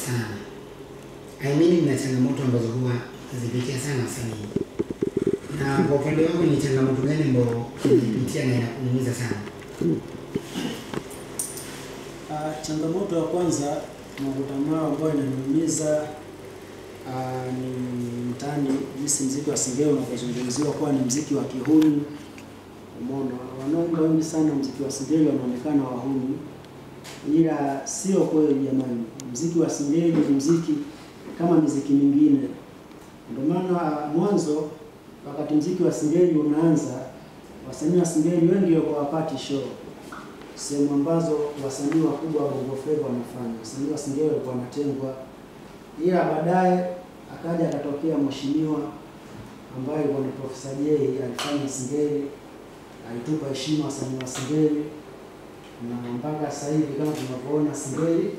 sana. Mimi nina changamoto ambazo huwa nazipitia sana wasanii. Na kwa upande wako ni changamoto gani ambayo unapitia na inakuumiza sana? Changamoto ya kwanza mkutano ambayo inaniumiza ni mtani jinsi muziki wa Singeli unapozungumziwa kuwa ni muziki wa kihuni. Umeona wanaoimba wengi sana muziki wa Singeli wanaonekana wahuni, ila sio kweli jamani. Muziki wa Singeli ni muziki kama muziki mingine. Ndio maana mwanzo wakati muziki wa Singeli unaanza, wasanii wa Singeli wengi walikuwa hawapati show sehemu ambazo wasanii wakubwa wa Bongo Flava wanafanya. Wasanii wa Singeli walikuwa wanatengwa, ila baadaye akaja akatokea mheshimiwa ambaye ni Profesa Jay, alifanya Singeli, alitupa heshima wasanii wa Singeli, na mpaka sasa hivi kama tunavyoona Singeli